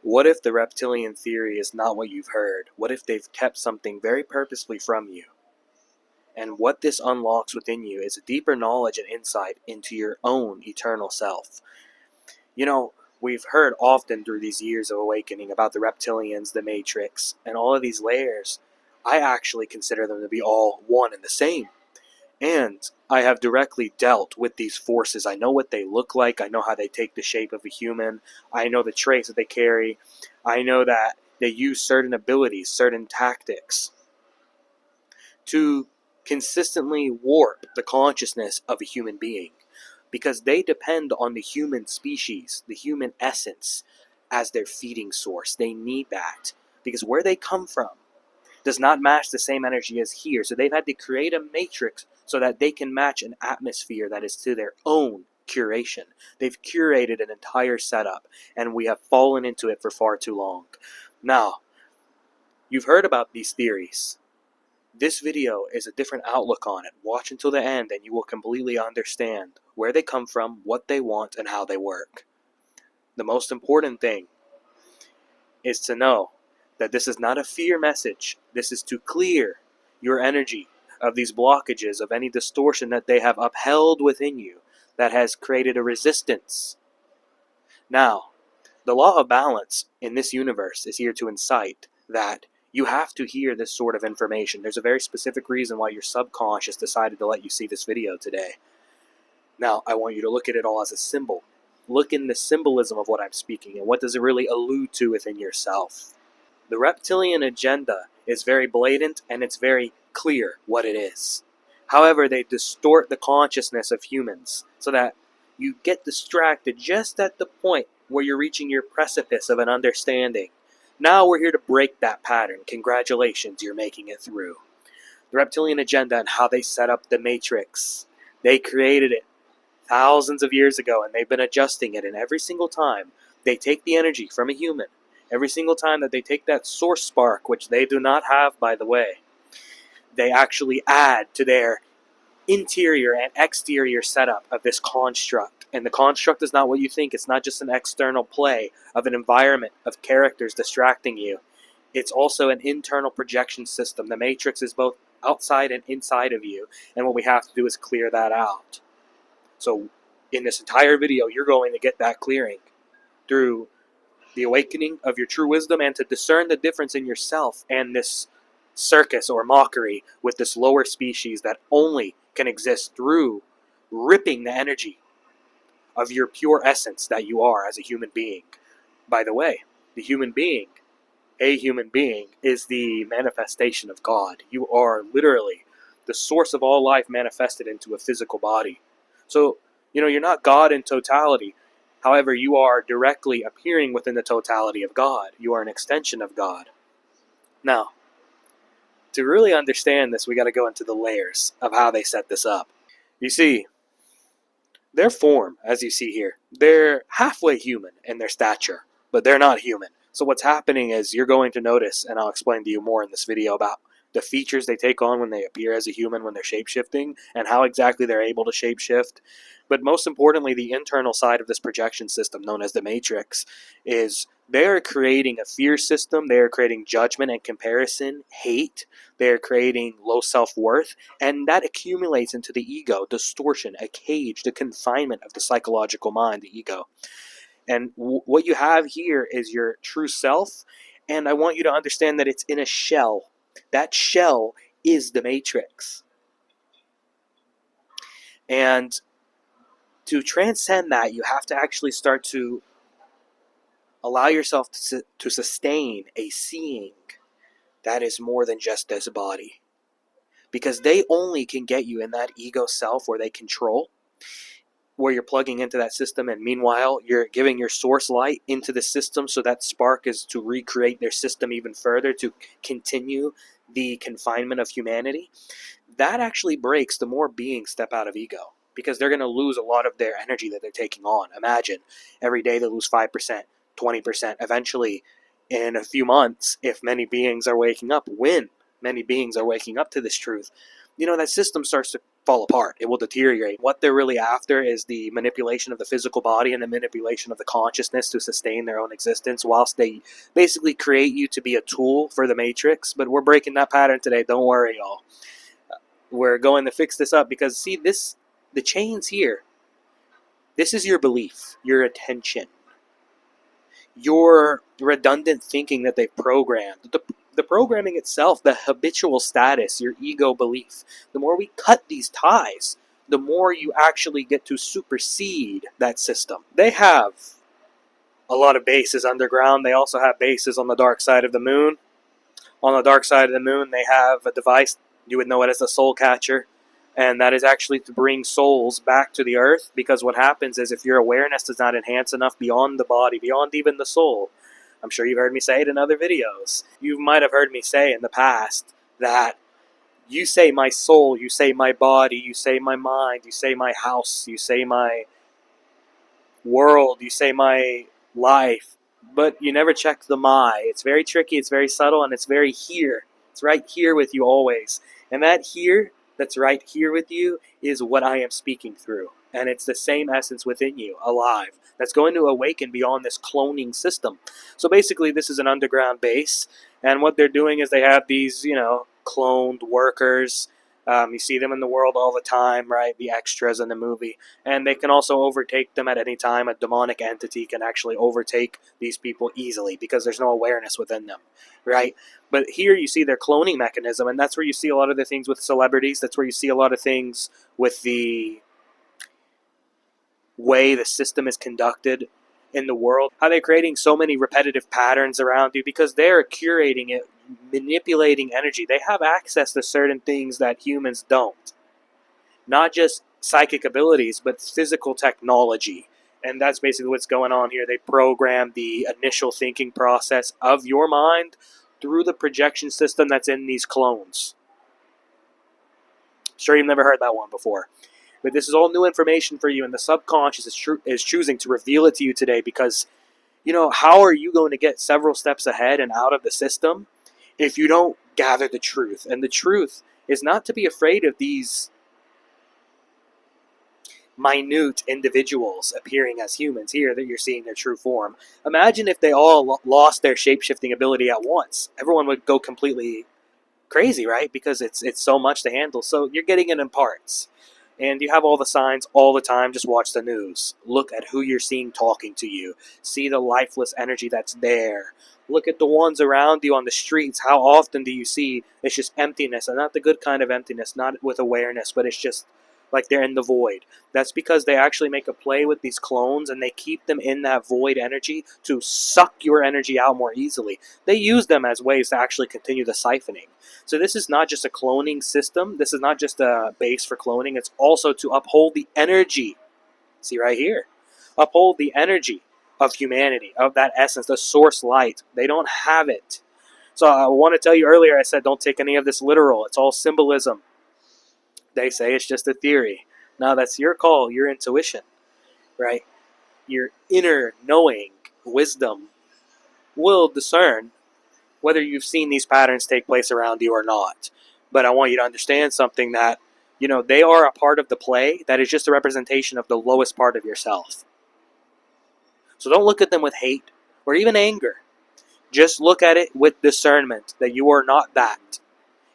What if the reptilian theory is not what you've heard? What if they've kept something very purposely from you? And what this unlocks within you is a deeper knowledge and insight into your own eternal self. You know, we've heard often through these years of awakening about the reptilians, the matrix, and all of these layers. I actually consider them to be all one and the same. And I have directly dealt with these forces. I know what they look like. I know how they take the shape of a human. I know the traits that they carry. I know that they use certain abilities, certain tactics to consistently warp the consciousness of a human being, because they depend on the human species, the human essence, as their feeding source. They need that because where they come from does not match the same energy as here. So they've had to create a matrix so that they can match an atmosphere that is to their own curation. They've curated an entire setup, and we have fallen into it for far too long. Now, you've heard about these theories. This video is a different outlook on it. Watch until the end and you will completely understand where they come from, what they want, and how they work. The most important thing is to know that this is not a fear message. This is to clear your energy of these blockages, of any distortion that they have upheld within you that has created a resistance. Now, the law of balance in this universe is here to incite that you have to hear this sort of information. There's a very specific reason why your subconscious decided to let you see this video today. Now, I want you to look at it all as a symbol. Look in the symbolism of what I'm speaking and what does it really allude to within yourself. The reptilian agenda is very blatant and it's very clear what it is. However, they distort the consciousness of humans so that you get distracted just at the point where you're reaching your precipice of an understanding. Now we're here to break that pattern. Congratulations, you're making it through. The reptilian agenda and how they set up the matrix. They created it thousands of years ago and they've been adjusting it, and every single time they take the energy from a human, every single time that they take that source spark, which they do not have, by the way, they actually add to their interior and exterior setup of this construct. And the construct is not what you think. It's not just an external play of an environment of characters distracting you. It's also an internal projection system. The matrix is both outside and inside of you, and what we have to do is clear that out. So in this entire video, you're going to get that clearing through the awakening of your true wisdom and to discern the difference in yourself and this circus or mockery with this lower species that only can exist through ripping the energy of your pure essence that you are as a human being. By the way, the human being, a human being, is the manifestation of God. You are literally the source of all life manifested into a physical body. So, you're not God in totality. However, you are directly appearing within the totality of God. You are an extension of God. Now, to really understand this, we got to go into the layers of how they set this up. You see, their form, as you see here, they're halfway human in their stature, but they're not human. So what's happening is you're going to notice, and I'll explain to you more in this video about the features they take on when they appear as a human, when they're shape-shifting, and how exactly they're able to shape-shift. But most importantly, the internal side of this projection system, known as the matrix, is they're creating a fear system, they're creating judgment and comparison, hate, they're creating low self-worth, and that accumulates into the ego, distortion, a cage, the confinement of the psychological mind, the ego. And what you have here is your true self, and I want you to understand that it's in a shell. That shell is the matrix. And to transcend that, you have to actually start to allow yourself to sustain a seeing that is more than just this body. Because they only can get you in that ego self where they control, where you're plugging into that system, and meanwhile you're giving your source light into the system so that spark is to recreate their system even further, to continue the confinement of humanity. That actually breaks the more beings step out of ego, because they're going to lose a lot of their energy that they're taking on. Imagine every day they lose 5%, 20%. Eventually, in a few months, if many beings are waking up, when many beings are waking up to this truth, that system starts to fall apart. It will deteriorate. What they're really after is the manipulation of the physical body and the manipulation of the consciousness to sustain their own existence, whilst they basically create you to be a tool for the Matrix. But we're breaking that pattern today. Don't worry, y'all. We're going to fix this up because, see, the chains here, this is your belief, your attention, your redundant thinking that they've programmed. The programming itself, the habitual status, your ego belief. The more we cut these ties, the more you actually get to supersede that system. They have a lot of bases underground. They also have bases on the dark side of the moon. On the dark side of the moon, they have a device, you would know it as a soul catcher, and that is actually to bring souls back to the earth, because what happens is if your awareness does not enhance enough beyond the body, beyond even the soul, I'm sure you've heard me say it in other videos. You might have heard me say in the past that you say my soul, you say my body, you say my mind, you say my house, you say my world, you say my life, but you never check the my. It's very tricky, it's very subtle, and it's very here. It's right here with you always. And that here, that's right here with you, is what I am speaking through. And it's the same essence within you, alive, that's going to awaken beyond this cloning system. So basically, this is an underground base, and what they're doing is they have these, cloned workers. You see them in the world all the time, right? The extras in the movie. And they can also overtake them at any time. A demonic entity can actually overtake these people easily because there's no awareness within them, right? But here you see their cloning mechanism, and that's where you see a lot of the things with celebrities. That's where you see a lot of things with the way the system is conducted in the world. How they're creating so many repetitive patterns around you because they're curating it, manipulating energy. They have access to certain things that humans don't. Not just psychic abilities, but physical technology. And that's basically what's going on here. They program the initial thinking process of your mind through the projection system that's in these clones. Sure, you've never heard that one before. But this is all new information for you, and the subconscious is choosing to reveal it to you today because, how are you going to get several steps ahead and out of the system if you don't gather the truth? And the truth is not to be afraid of these minute individuals appearing as humans here that you're seeing their true form. Imagine if they all lost their shape-shifting ability at once. Everyone would go completely crazy, right? Because it's so much to handle. So you're getting it in parts. And you have all the signs all the time. Just watch the news. Look at who you're seeing talking to you. See the lifeless energy that's there. Look at the ones around you on the streets. How often do you see it's just emptiness, and not the good kind of emptiness, not with awareness, but it's just like they're in the void. That's because they actually make a play with these clones, and they keep them in that void energy to suck your energy out more easily. They use them as ways to actually continue the siphoning. So this is not just a cloning system. This is not just a base for cloning. It's also to uphold the energy. See right here. Uphold the energy of humanity, of that essence, the source light. They don't have it. So I want to tell you earlier, I said don't take any of this literal. It's all symbolism. They say it's just a theory. Now that's your call, your intuition, right? Your inner knowing, wisdom will discern whether you've seen these patterns take place around you or not. But I want you to understand something that, they are a part of the play that is just a representation of the lowest part of yourself. So don't look at them with hate or even anger. Just look at it with discernment that you are not that.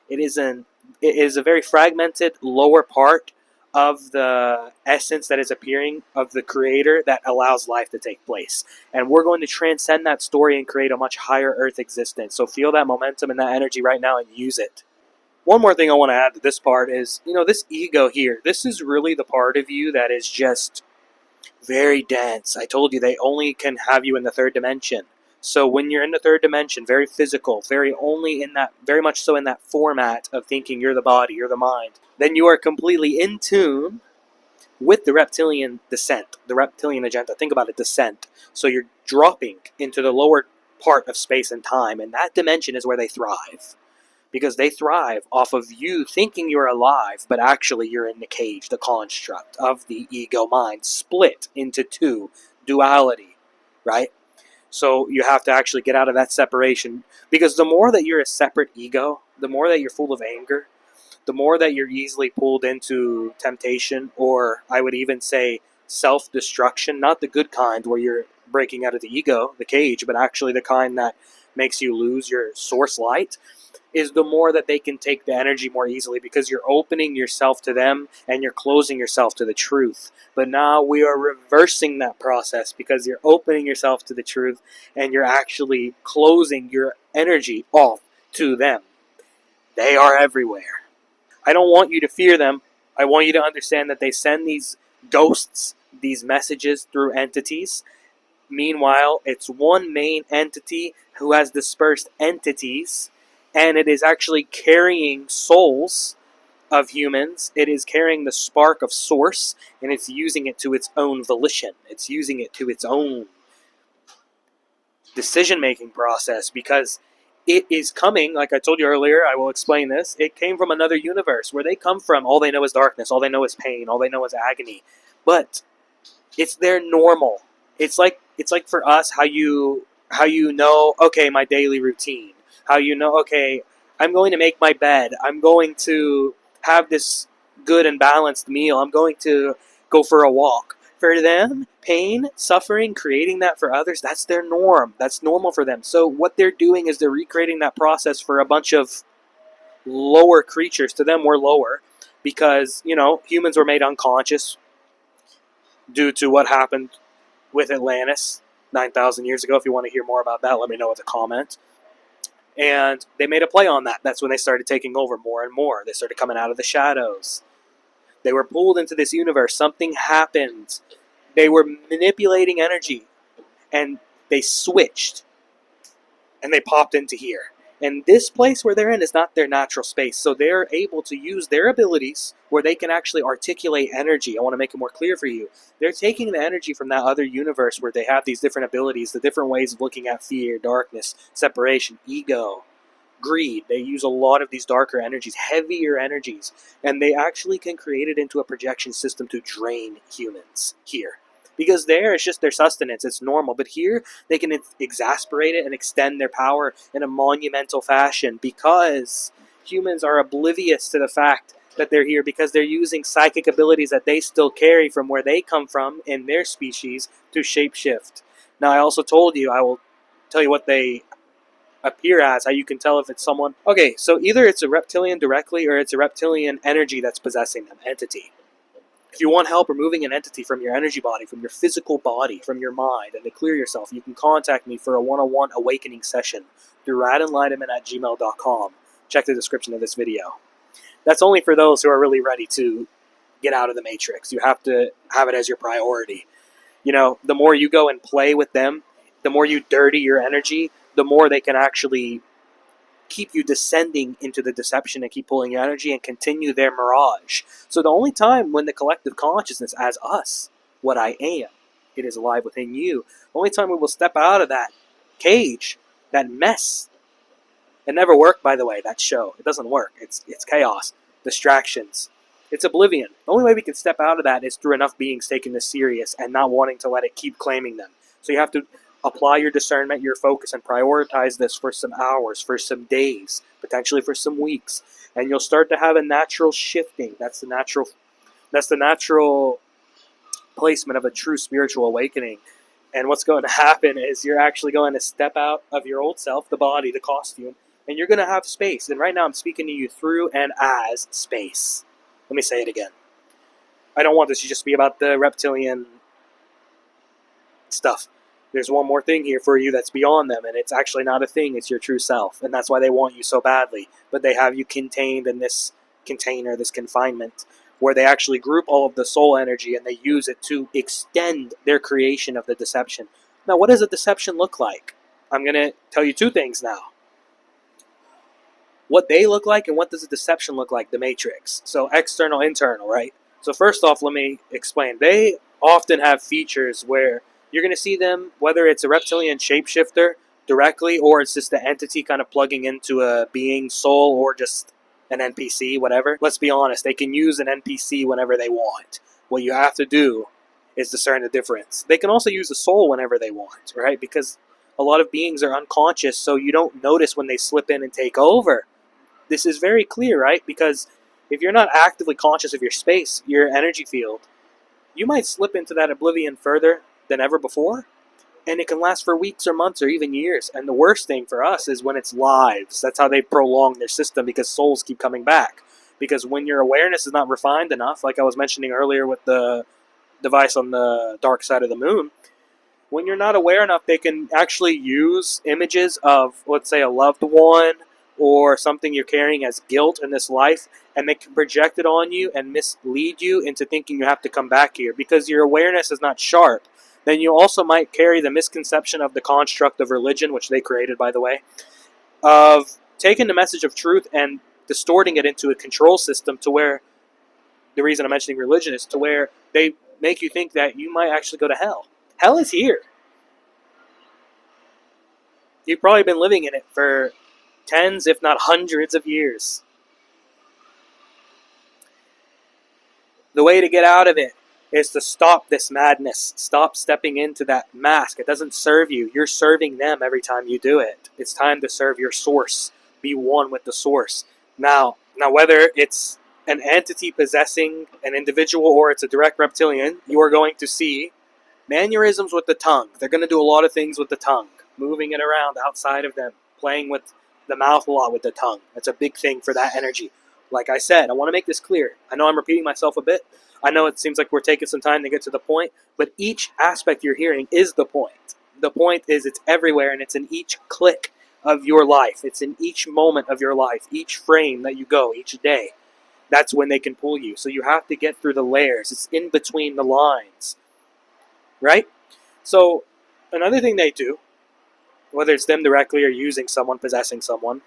It is a very fragmented lower part of the essence that is appearing of the creator that allows life to take place. And we're going to transcend that story and create a much higher earth existence. So feel that momentum and that energy right now and use it. One more thing I want to add to this part is, this ego here, this is really the part of you that is just very dense. I told you they only can have you in the third dimension. So when you're in the third dimension, very physical, very much so in that format of thinking you're the body, you're the mind, then you are completely in tune with the reptilian descent, the reptilian agenda. Think about it, descent. So you're dropping into the lower part of space and time, and that dimension is where they thrive. Because they thrive off of you thinking you're alive, but actually you're in the cage, the construct of the ego mind, split into two, duality, right? So you have to actually get out of that separation. Because the more that you're a separate ego, the more that you're full of anger, the more that you're easily pulled into temptation, or I would even say self-destruction, not the good kind where you're breaking out of the ego, the cage, but actually the kind that makes you lose your source light, is the more that they can take the energy more easily, because you're opening yourself to them and you're closing yourself to the truth. But now we are reversing that process, because you're opening yourself to the truth and you're actually closing your energy off to them. They are everywhere. I don't want you to fear them. I want you to understand that they send these ghosts, these messages through entities. Meanwhile, it's one main entity who has dispersed entities, and it is actually carrying souls of humans. It is carrying the spark of source, and it's using it to its own volition. It's using it to its own decision-making process, because it is coming, like I told you earlier, I will explain this, it came from another universe. Where they come from, all they know is darkness, all they know is pain, all they know is agony. But it's their normal. It's like for us, how you know, okay, my daily routine. How you know, okay, I'm going to make my bed. I'm going to have this good and balanced meal. I'm going to go for a walk. For them, pain, suffering, creating that for others, that's their norm. That's normal for them. So what they're doing is they're recreating that process for a bunch of lower creatures. To them, we're lower because, humans were made unconscious due to what happened with Atlantis 9,000 years ago. If you want to hear more about that, let me know in the comments. And they made a play on that. That's when they started taking over more and more. They started coming out of the shadows. They were pulled into this universe. Something happened. They were manipulating energy, and they switched, and they popped into here. And this place where they're in is not their natural space, so they're able to use their abilities where they can actually articulate energy. I want to make it more clear for you. They're taking the energy from that other universe where they have these different abilities, the different ways of looking at fear, darkness, separation, ego, greed. They use a lot of these darker energies, heavier energies, and they actually can create it into a projection system to drain humans here. Because there, it's just their sustenance. It's normal. But here, they can exasperate it and extend their power in a monumental fashion, because humans are oblivious to the fact that they're here, because they're using psychic abilities that they still carry from where they come from in their species to shapeshift. Now, I also told you, I will tell you what they appear as, how you can tell if it's someone. Okay, so either it's a reptilian directly, or it's a reptilian energy that's possessing them, entity. If you want help removing an entity from your energy body, from your physical body, from your mind, and to clear yourself, you can contact me for a one-on-one awakening session through raadenlightenment@gmail.com. Check the description of this video. That's only for those who are really ready to get out of the matrix. You have to have it as your priority. The more you go and play with them, the more you dirty your energy, the more they can actually keep you descending into the deception and keep pulling your energy and continue their mirage. So the only time when the collective consciousness, as us, what I am, it is alive within you, the only time we will step out of that cage, that mess. It never worked, by the way, that show. It doesn't work. It's chaos, distractions. It's oblivion. The only way we can step out of that is through enough beings taking this serious and not wanting to let it keep claiming them. So you have to apply your discernment, your focus, and prioritize this for some hours, for some days, potentially for some weeks. And you'll start to have a natural shifting. That's the natural placement of a true spiritual awakening. And what's going to happen is you're actually going to step out of your old self, the body, the costume, and you're going to have space. And right now I'm speaking to you through and as space. Let me say it again. I don't want this to just be about the reptilian stuff. There's one more thing here for you that's beyond them, and it's actually not a thing, it's your true self. And that's why they want you so badly. But they have you contained in this container, this confinement, where they actually group all of the soul energy and they use it to extend their creation of the deception. Now, what does a deception look like? I'm going to tell you two things now. What they look like and what does a deception look like, the matrix. So external, internal, right? So first off, let me explain. They often have features where you're going to see them, whether it's a reptilian shapeshifter directly, or it's just an entity kind of plugging into a being's soul, or just an NPC, whatever. Let's be honest, they can use an NPC whenever they want. What you have to do is discern the difference. They can also use a soul whenever they want, right? Because a lot of beings are unconscious, so you don't notice when they slip in and take over. This is very clear, right? Because if you're not actively conscious of your space, your energy field, you might slip into that oblivion further than ever before. And it can last for weeks or months or even years. And the worst thing for us is when it's lives. That's how they prolong their system, because souls keep coming back. Because when your awareness is not refined enough, like I was mentioning earlier with the device on the dark side of the moon, when you're not aware enough, they can actually use images of, let's say, a loved one or something you're carrying as guilt in this life, and they can project it on you and mislead you into thinking you have to come back here because your awareness is not sharp. Then you also might carry the misconception of the construct of religion, which they created, by the way, of taking the message of truth and distorting it into a control system to where, the reason I'm mentioning religion is to where they make you think that you might actually go to hell. Hell is here. You've probably been living in it for tens, if not hundreds of years. The way to get out of it is to stop this madness. Stop stepping into that mask. It doesn't serve you. You're serving them every time you do it. It's time to serve your source. Be one with the source. Now whether it's an entity possessing an individual or it's a direct reptilian, you are going to see mannerisms with the tongue. They're going to do a lot of things with the tongue, moving it around outside of them, playing with the mouth a lot with the tongue. That's a big thing for that energy. Like I said, I want to make this clear. I know I'm repeating myself a bit. I know it seems like we're taking some time to get to the point, but each aspect you're hearing is the point. The point is it's everywhere, and it's in each click of your life. It's in each moment of your life, each frame that you go, each day. That's when they can pull you. So you have to get through the layers. It's in between the lines, right? So another thing they do, whether it's them directly or using someone, possessing someone,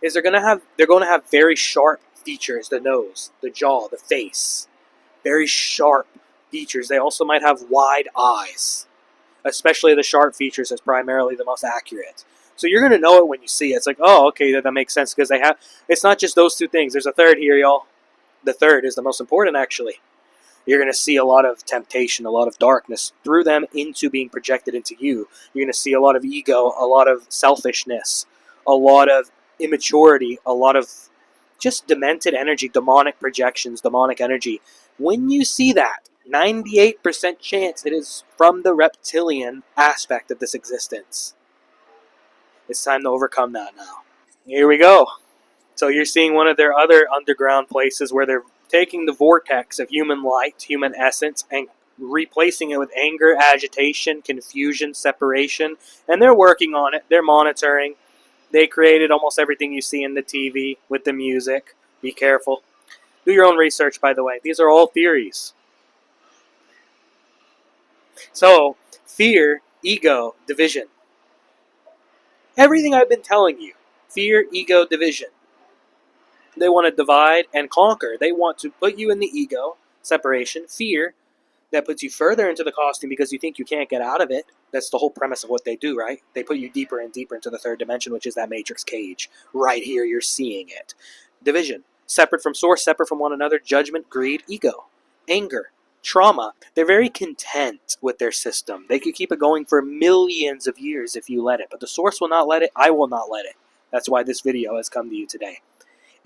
is they're going to have very sharp features, the nose, the jaw, the face. Very sharp features. They also might have wide eyes. Especially the sharp features is primarily the most accurate. So you're going to know it when you see it. It's like, oh, okay, that makes sense, because it's not just those two things. There's a third here, y'all. The third is the most important, actually. You're going to see a lot of temptation, a lot of darkness through them into being projected into you. You're going to see a lot of ego, a lot of selfishness, a lot of immaturity, a lot of just demented energy, demonic projections, demonic energy. When you see that, 98% chance it is from the reptilian aspect of this existence. It's time to overcome that now. Here we go. So you're seeing one of their other underground places where they're taking the vortex of human light, human essence, and replacing it with anger, agitation, confusion, separation. And they're working on it. They're monitoring. They created almost everything you see in the TV with the music. Be careful. Do your own research, by the way. These are all theories. So, fear, ego, division. Everything I've been telling you. Fear, ego, division. They want to divide and conquer. They want to put you in the ego, separation, fear, that puts you further into the costume because you think you can't get out of it. That's the whole premise of what they do, right? They put you deeper and deeper into the third dimension, which is that matrix cage. Right here, you're seeing it. Division. Separate from source, separate from one another, judgment, greed, ego, anger, trauma. They're very content with their system. They could keep it going for millions of years if you let it, but the source will not let it. I will not let it. That's why this video has come to you today.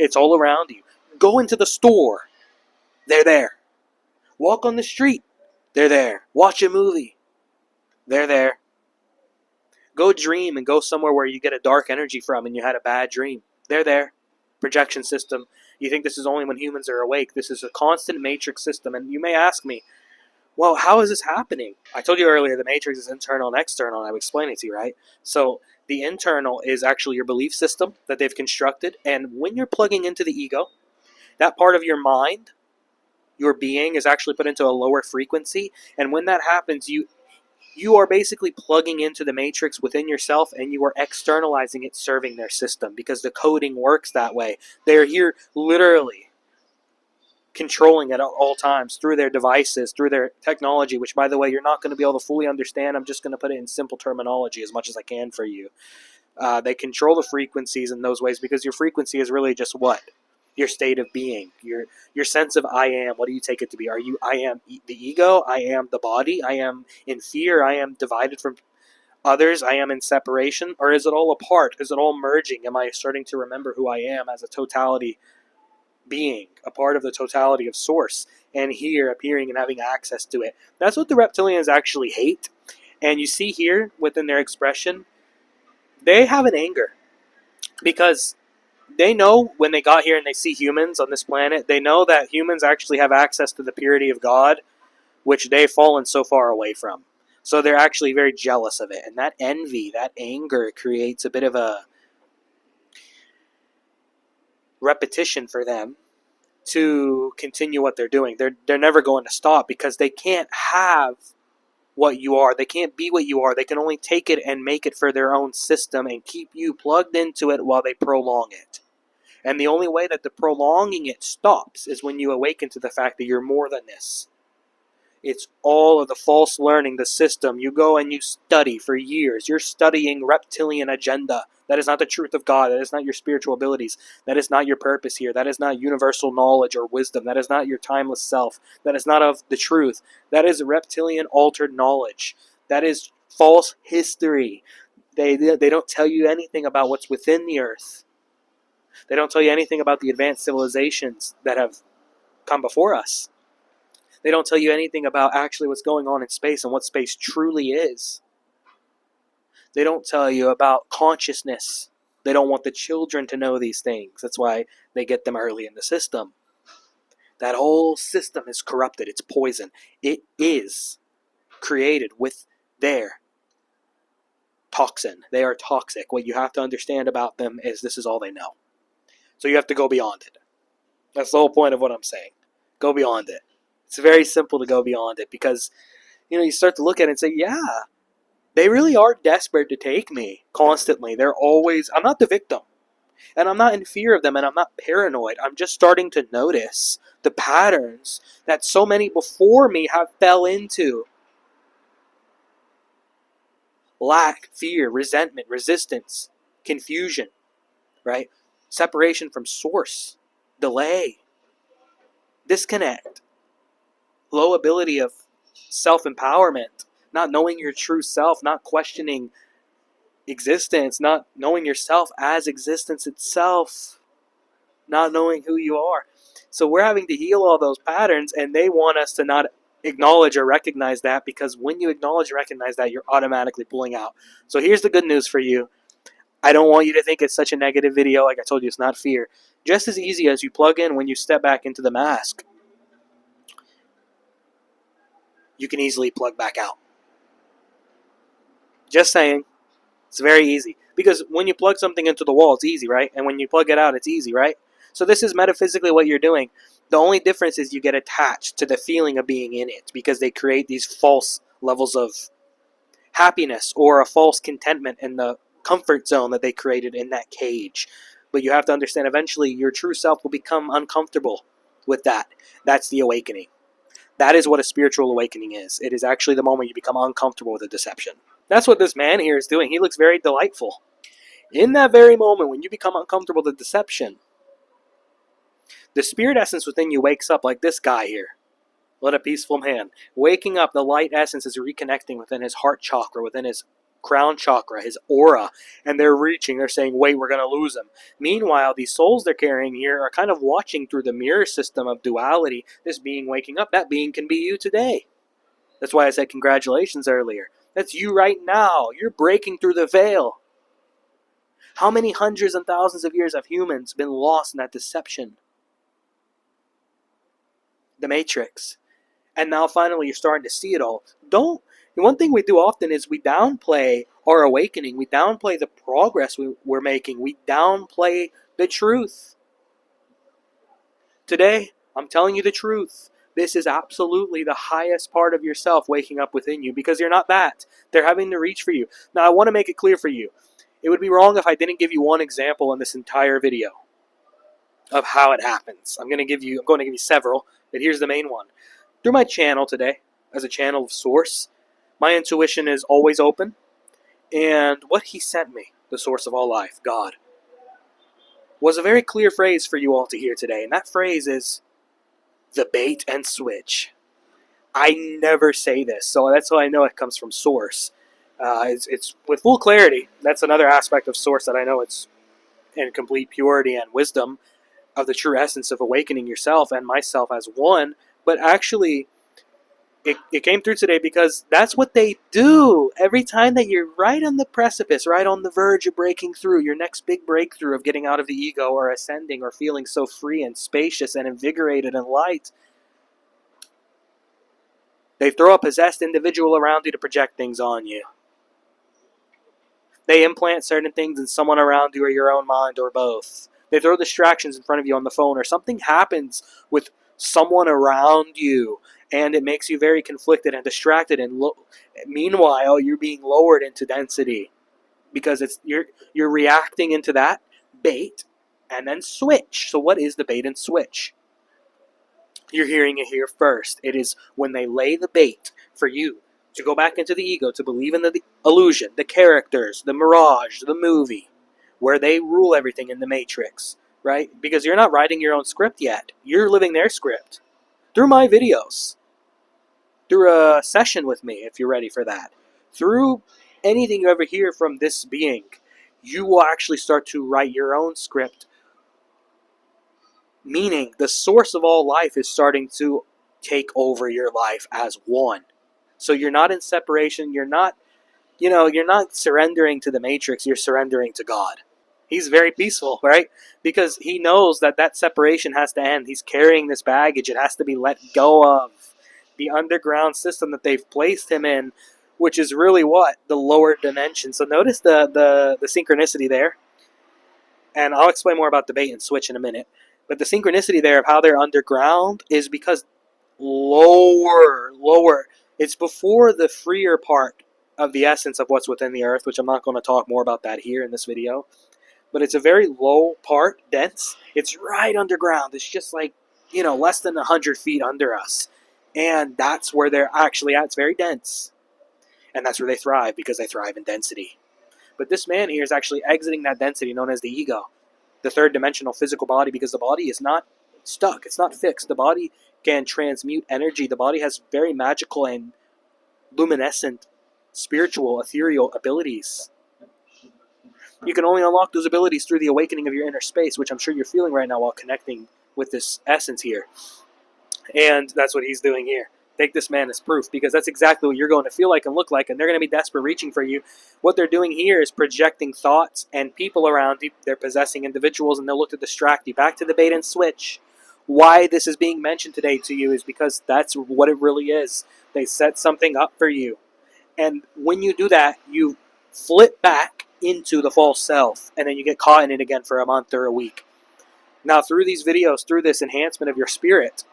It's all around you. Go into the store. They're there. Walk on the street. They're there. Watch a movie. They're there. Go dream and go somewhere where you get a dark energy from and you had a bad dream. They're there. Projection system. You think this is only when humans are awake. This is a constant matrix system. And you may ask me, well, how is this happening? I told you earlier the matrix is internal and external. And I would explain it to you, right? So the internal is actually your belief system that they've constructed. And when you're plugging into the ego, that part of your mind, your being, is actually put into a lower frequency. And when that happens, you are basically plugging into the matrix within yourself, and you are externalizing it, serving their system, because the coding works that way. They're here literally controlling it at all times through their devices, through their technology, which, by the way, you're not going to be able to fully understand. I'm just going to put it in simple terminology as much as I can for you. They control the frequencies in those ways because your frequency is really just what? Your state of being, your sense of I am. What do you take it to be? Are you I am the ego? I am the body? I am in fear? I am divided from others? I am in separation? Or is it all apart? Is it all merging? Am I starting to remember who I am as a totality being, a part of the totality of Source, and here appearing and having access to it. That's what the reptilians actually hate. And you see here within their expression, they have an anger because they know when they got here and they see humans on this planet, they know that humans actually have access to the purity of God, which they've fallen so far away from. So they're actually very jealous of it. And that envy, that anger creates a bit of a repetition for them to continue what they're doing. They're never going to stop because they can't have what you are. They can't be what you are. They can only take it and make it for their own system and keep you plugged into it while they prolong it. And the only way that the prolonging it stops is when you awaken to the fact that you're more than this. It's all of the false learning, the system. You go and you study for years. You're studying reptilian agenda. That is not the truth of God. That is not your spiritual abilities. That is not your purpose here. That is not universal knowledge or wisdom. That is not your timeless self. That is not of the truth. That is reptilian altered knowledge. That is false history. They don't tell you anything about what's within the earth. They don't tell you anything about the advanced civilizations that have come before us. They don't tell you anything about actually what's going on in space and what space truly is. They don't tell you about consciousness. They don't want the children to know these things. That's why they get them early in the system. That whole system is corrupted. It's poison. It is created with their toxin. They are toxic. What you have to understand about them is this is all they know. So you have to go beyond it. That's the whole point of what I'm saying. Go beyond it. It's very simple to go beyond it because, you start to look at it and say, yeah, they really are desperate to take me constantly. They're always, I'm not the victim. And I'm not in fear of them and I'm not paranoid. I'm just starting to notice the patterns that so many before me have fell into. Lack, fear, resentment, resistance, confusion, right? Separation from source, delay, disconnect, low ability of self-empowerment, not knowing your true self, not questioning existence, not knowing yourself as existence itself, not knowing who you are. So we're having to heal all those patterns, and they want us to not acknowledge or recognize that, because when you acknowledge and recognize that, you're automatically pulling out. So here's the good news for you. I don't want you to think it's such a negative video. Like I told you, it's not fear. Just as easy as you plug in when you step back into the mask, you can easily plug back out. Just saying. It's very easy. Because when you plug something into the wall, it's easy, right? And when you plug it out, it's easy, right? So this is metaphysically what you're doing. The only difference is you get attached to the feeling of being in it because they create these false levels of happiness or a false contentment in the comfort zone that they created in that cage. But you have to understand eventually your true self will become uncomfortable with that. That's the awakening. That is what a spiritual awakening is. It is actually the moment you become uncomfortable with a deception. That's what this man here is doing. He looks very delightful. In that very moment when you become uncomfortable with deception, the spirit essence within you wakes up like this guy here. What a peaceful man. Waking up, the light essence is reconnecting within his heart chakra, within his crown chakra, his aura, and they're reaching, they're saying, wait, we're going to lose him. Meanwhile, these souls they're carrying here are kind of watching through the mirror system of duality. This being waking up, that being can be you today. That's why I said congratulations earlier. That's you right now. You're breaking through the veil. How many hundreds and thousands of years have humans been lost in that deception? The Matrix. And now finally you're starting to see it all. One thing we do often is we downplay our awakening. We downplay the progress we're making. We downplay the truth. Today, I'm telling you the truth. This is absolutely the highest part of yourself waking up within you, because you're not that. They're having to reach for you. Now, I want to make it clear for you. It would be wrong if I didn't give you one example in this entire video of how it happens. I'm going to give you several, but here's the main one. Through my channel today, as a channel of source, my intuition is always open, and what he sent me, the source of all life, God, was a very clear phrase for you all to hear today, and that phrase is the bait and switch. I never say this, so that's how I know it comes from source. It's with full clarity. That's another aspect of source that I know it's in complete purity and wisdom. of the true essence of awakening yourself and myself as one. But actually, it came through today because that's what they do. Every time that you're right on the precipice, right on the verge of breaking through, your next big breakthrough of getting out of the ego or ascending or feeling so free and spacious and invigorated and light, they throw a possessed individual around you to project things on you. They implant certain things in someone around you or your own mind or both. They throw distractions in front of you on the phone, or something happens with someone around you and it makes you very conflicted and distracted, and meanwhile you're being lowered into density because you're reacting into that bait and then switch. So what is the bait and switch? You're hearing it here first. It is when they lay the bait for you to go back into the ego, to believe in the illusion, the characters, the mirage, the movie, where they rule everything in the Matrix, right? Because you're not writing your own script yet. You're living their script through my videos, through a session with me, if you're ready for that, through anything you ever hear from this being. You will actually start to write your own script, meaning the source of all life is starting to take over your life as one. So you're not in separation. You're not surrendering to the Matrix. You're surrendering to God. He's very peaceful, right? Because he knows that that separation has to end. He's carrying this baggage. It has to be let go of. The underground system that they've placed him in, which is really what? The lower dimension. So notice the synchronicity there. And I'll explain more about the bait and switch in a minute. But the synchronicity there of how they're underground is because lower. It's before the freer part of the essence of what's within the earth, which I'm not going to talk more about that here in this video. But it's a very low part, dense. It's right underground. It's just like, less than 100 feet under us. And that's where they're actually at. It's very dense. And that's where they thrive, because they thrive in density. But this man here is actually exiting that density known as the ego, the third dimensional physical body, because the body is not stuck. It's not fixed. The body can transmute energy. The body has very magical and luminescent, spiritual, ethereal abilities. You can only unlock those abilities through the awakening of your inner space, which I'm sure you're feeling right now while connecting with this essence here. And that's what he's doing here. Take this man as proof, because that's exactly what you're going to feel like and look like, and they're going to be desperate reaching for you. What they're doing here is projecting thoughts and people around you. They're possessing individuals, and they'll look to distract you. Back to the bait and switch. Why this is being mentioned today to you is because that's what it really is. They set something up for you. And when you do that, you flip back into the false self, and then you get caught in it again for a month or a week. Now, through these videos, through this enhancement of your spirit,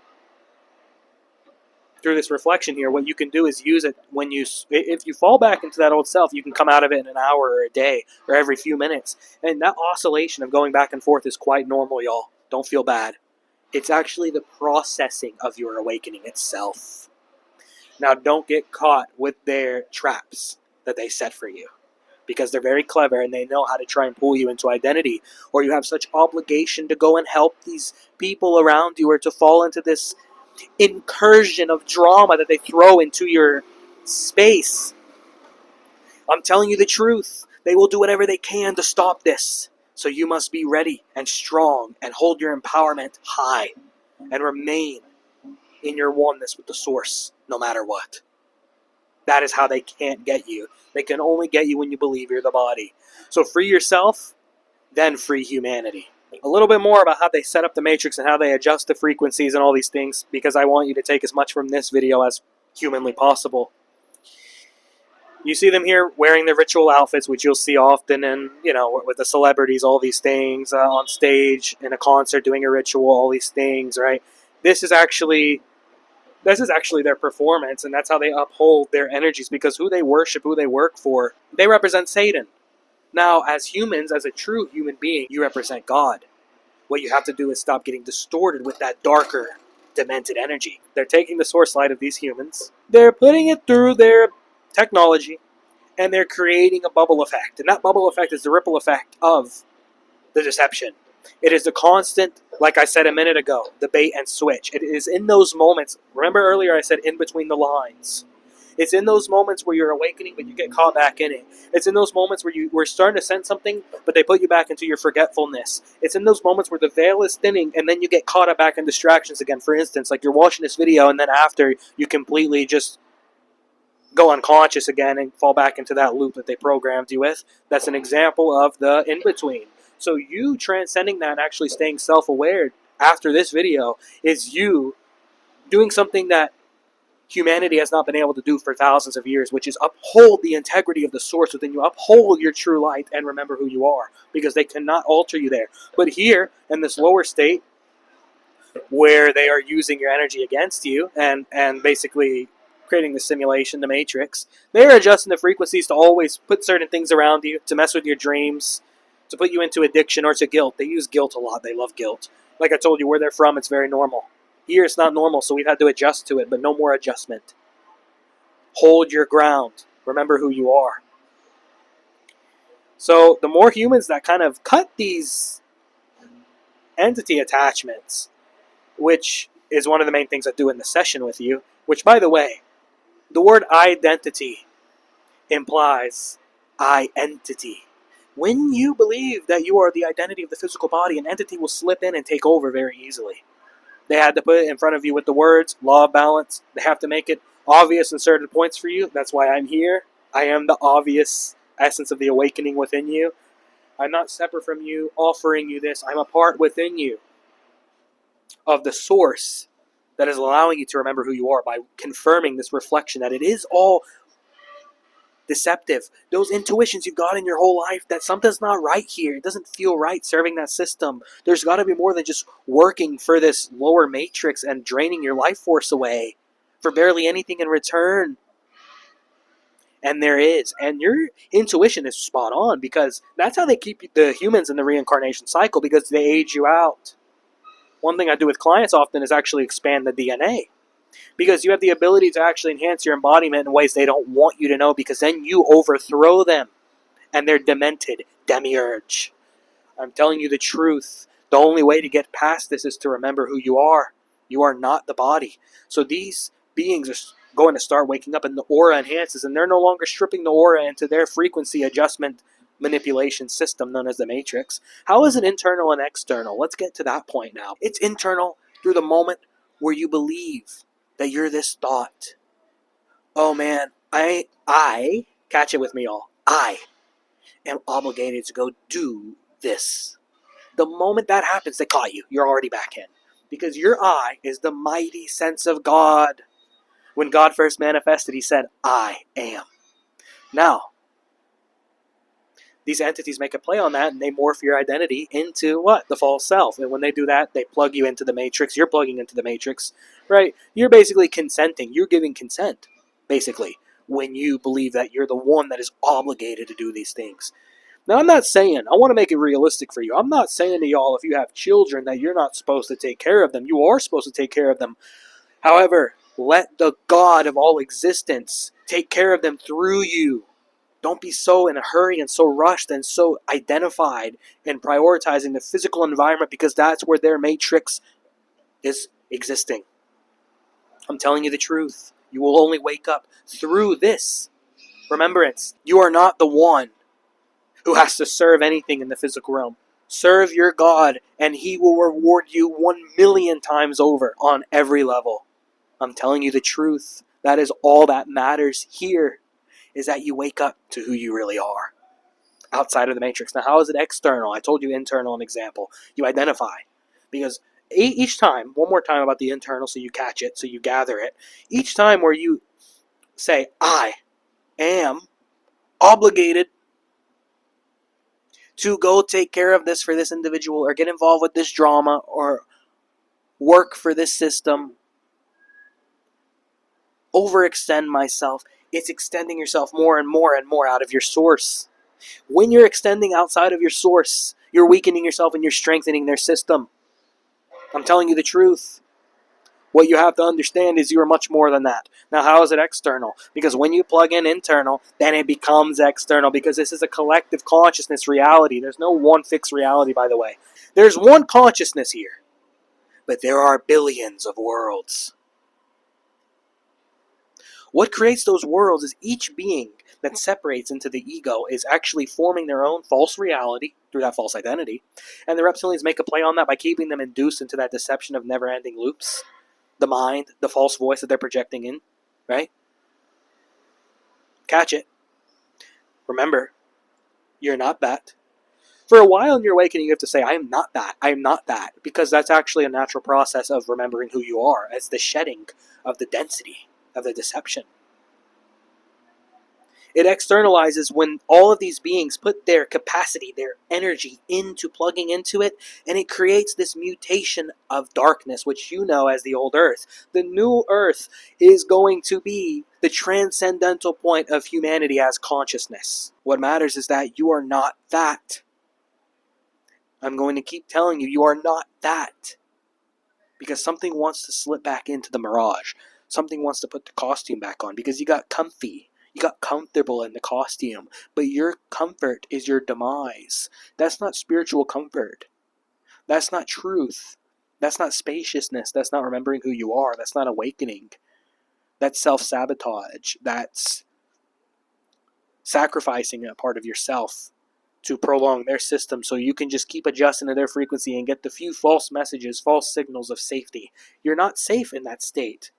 through this reflection here, what you can do is use it when if you fall back into that old self, you can come out of it in an hour or a day or every few minutes. And that oscillation of going back and forth is quite normal, y'all. Don't feel bad. It's actually the processing of your awakening itself. Now, don't get caught with their traps that they set for you, because they're very clever and they know how to try and pull you into identity, or you have such obligation to go and help these people around you, or to fall into this incursion of drama that they throw into your space. I'm telling you the truth. They will do whatever they can to stop this. So you must be ready and strong and hold your empowerment high and remain in your oneness with the source no matter what. That is how they can't get you. They can only get you when you believe you're the body. So free yourself, then free humanity. A little bit more about how they set up the matrix and how they adjust the frequencies and all these things, because I want you to take as much from this video as humanly possible. You see them here wearing their ritual outfits, which you'll see often in, with the celebrities, all these things, on stage, in a concert, doing a ritual, all these things, right? This is actually their performance, and that's how they uphold their energies, because who they worship, who they work for, they represent Satan. Now, as humans, as a true human being, you represent God. What you have to do is stop getting distorted with that darker, demented energy. They're taking the source light of these humans, they're putting it through their technology, and they're creating a bubble effect. And that bubble effect is the ripple effect of the deception. It is the constant, like I said a minute ago, the bait and switch. It is in those moments. Remember earlier I said in between the lines. It's in those moments where you're awakening, but you get caught back in it. It's in those moments where you were starting to sense something, but they put you back into your forgetfulness. It's in those moments where the veil is thinning, and then you get caught up back in distractions again. For instance, like you're watching this video, and then after, you completely just go unconscious again and fall back into that loop that they programmed you with. That's an example of the in-between. So you transcending that and actually staying self-aware after this video is you doing something that humanity has not been able to do for thousands of years, which is uphold the integrity of the source within you, uphold your true light, and remember who you are, because they cannot alter you there. But here, in this lower state, where they are using your energy against you and basically creating the simulation, the matrix, they are adjusting the frequencies to always put certain things around you, to mess with your dreams, to put you into addiction or to guilt. They use guilt a lot. They love guilt. Like I told you, where they're from, it's very normal. Here, it's not normal, so we've had to adjust to it, but no more adjustment. Hold your ground. Remember who you are. So the more humans that kind of cut these entity attachments, which is one of the main things I do in the session with you, which, by the way, the word identity implies I-entity. When you believe that you are the identity of the physical body, an entity will slip in and take over very easily. They had to put it in front of you with the words, law of balance. They have to make it obvious in certain points for you. That's why I'm here. I am the obvious essence of the awakening within you. I'm not separate from you, offering you this. I'm a part within you of the source that is allowing you to remember who you are by confirming this reflection that it is all deceptive. Those intuitions you've got in your whole life that something's not right here. It doesn't feel right serving that system. There's got to be more than just working for this lower matrix and draining your life force away for barely anything in return. And there is. And your intuition is spot on, because that's how they keep the humans in the reincarnation cycle, because they age you out. One thing I do with clients often is actually expand the DNA, because you have the ability to actually enhance your embodiment in ways they don't want you to know, because then you overthrow them and they're demented, demiurge. I'm telling you the truth. The only way to get past this is to remember who you are. You are not the body. So these beings are going to start waking up, and the aura enhances, and they're no longer stripping the aura into their frequency adjustment manipulation system known as the matrix. How is it internal and external? Let's get to that point now. It's internal through the moment where you believe that you're this thought. Oh man, I catch it with me all. I am obligated to go do this. The moment that happens, they caught you. You're already back in. Because your I is the mighty sense of God. When God first manifested, he said, I am. Now, these entities make a play on that, and they morph your identity into what? The false self. And when they do that, they plug you into the matrix. You're plugging into the matrix, right? You're basically consenting. You're giving consent, basically, when you believe that you're the one that is obligated to do these things. Now, I'm not saying, I want to make it realistic for you. I'm not saying to y'all, if you have children, that you're not supposed to take care of them. You are supposed to take care of them. However, let the God of all existence take care of them through you. Don't be so in a hurry and so rushed and so identified in prioritizing the physical environment, because that's where their matrix is existing. I'm telling you the truth. You will only wake up through this remembrance. You are not the one who has to serve anything in the physical realm. Serve your God, and he will reward you 1,000,000 times over on every level. I'm telling you the truth. That is all that matters here, is that you wake up to who you really are outside of the matrix. Now, how is it external? I told you internal, an example. You identify. Because each time, one more time about the internal so you catch it, so you gather it. Each time where you say, I am obligated to go take care of this for this individual, or get involved with this drama, or work for this system, overextend myself, it's extending yourself more and more and more out of your source. When you're extending outside of your source, you're weakening yourself and you're strengthening their system. I'm telling you the truth. What you have to understand is you are much more than that. Now, how is it external? Because when you plug in internal, then it becomes external, because this is a collective consciousness reality. There's no one fixed reality, by the way. There's one consciousness here, but there are billions of worlds. What creates those worlds is each being that separates into the ego is actually forming their own false reality through that false identity. And the reptilians make a play on that by keeping them induced into that deception of never-ending loops. The mind, the false voice that they're projecting in, right? Catch it. Remember, you're not that. For a while in your awakening, you have to say, I am not that. I am not that. Because that's actually a natural process of remembering who you are. It's the shedding of the density of the deception. It externalizes when all of these beings put their capacity, their energy into plugging into it, and it creates this mutation of darkness, which you know as the old earth. The new earth is going to be the transcendental point of humanity as consciousness. What matters is that you are not that. I'm going to keep telling you, you are not that. Because something wants to slip back into the mirage. Something wants to put the costume back on because you got comfy. You got comfortable in the costume, but your comfort is your demise. That's not spiritual comfort. That's not truth. That's not spaciousness. That's not remembering who you are. That's not awakening. That's self-sabotage. That's sacrificing a part of yourself to prolong their system so you can just keep adjusting to their frequency and get the few false messages, false signals of safety. You're not safe in that state.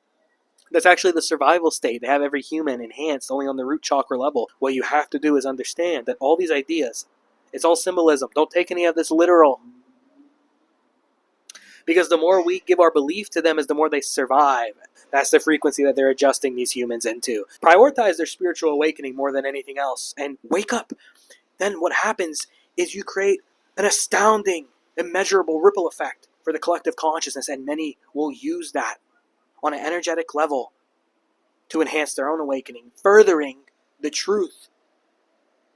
That's actually the survival state. They have every human enhanced only on the root chakra level. What you have to do is understand that all these ideas, it's all symbolism. Don't take any of this literal. Because the more we give our belief to them is the more they survive. That's the frequency that they're adjusting these humans into. Prioritize their spiritual awakening more than anything else. And wake up. Then what happens is you create an astounding, immeasurable ripple effect for the collective consciousness. And many will use that on an energetic level to enhance their own awakening, furthering the truth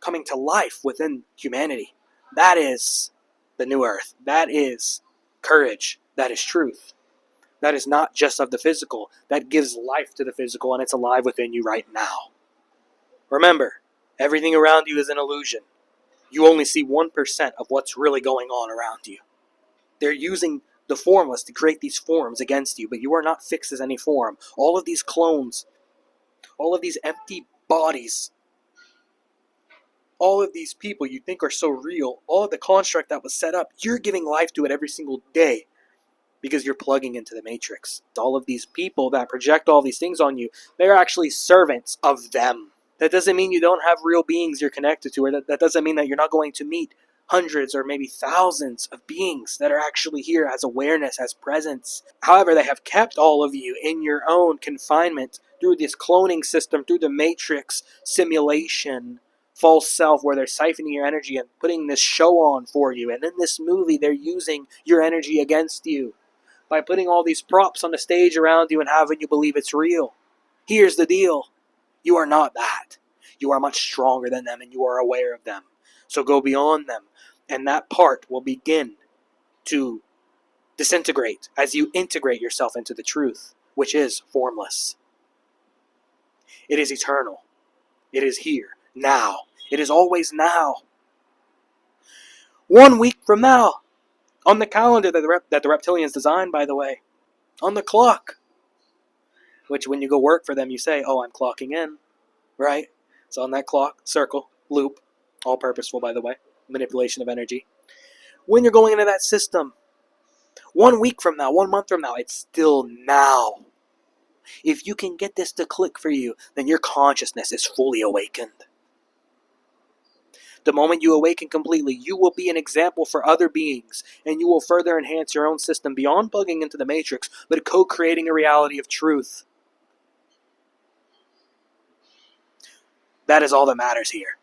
coming to life within humanity. That is the new earth. That is courage. That is truth. That is not just of the physical. That gives life to the physical, and it's alive within you right now. Remember, everything around you is an illusion. You only see 1% of what's really going on around you. They're using the formless to create these forms against you, but you are not fixed as any form. All of these clones, all of these empty bodies, all of these people you think are so real, all of the construct that was set up, you're giving life to it every single day because you're plugging into the matrix. All of these people that project all these things on you, they're actually servants of them. That doesn't mean you don't have real beings you're connected to, or that doesn't mean that you're not going to meet hundreds or maybe thousands of beings that are actually here as awareness, as presence. However, they have kept all of you in your own confinement through this cloning system, through the matrix simulation, false self, where they're siphoning your energy and putting this show on for you. And in this movie, they're using your energy against you by putting all these props on the stage around you and having you believe it's real. Here's the deal. You are not that. You are much stronger than them and you are aware of them. So go beyond them. And that part will begin to disintegrate as you integrate yourself into the truth, which is formless. It is eternal. It is here, now. It is always now. 1 week from now, on the calendar that the reptilians designed, by the way, on the clock, which when you go work for them, you say, oh, I'm clocking in, right? So on that clock, circle, loop, all purposeful, by the way, manipulation of energy. When you're going into that system, 1 week from now, 1 month from now, it's still now. If you can get this to click for you, then your consciousness is fully awakened. The moment you awaken completely, you will be an example for other beings, and you will further enhance your own system beyond plugging into the matrix, but co-creating a reality of truth. That is all that matters here.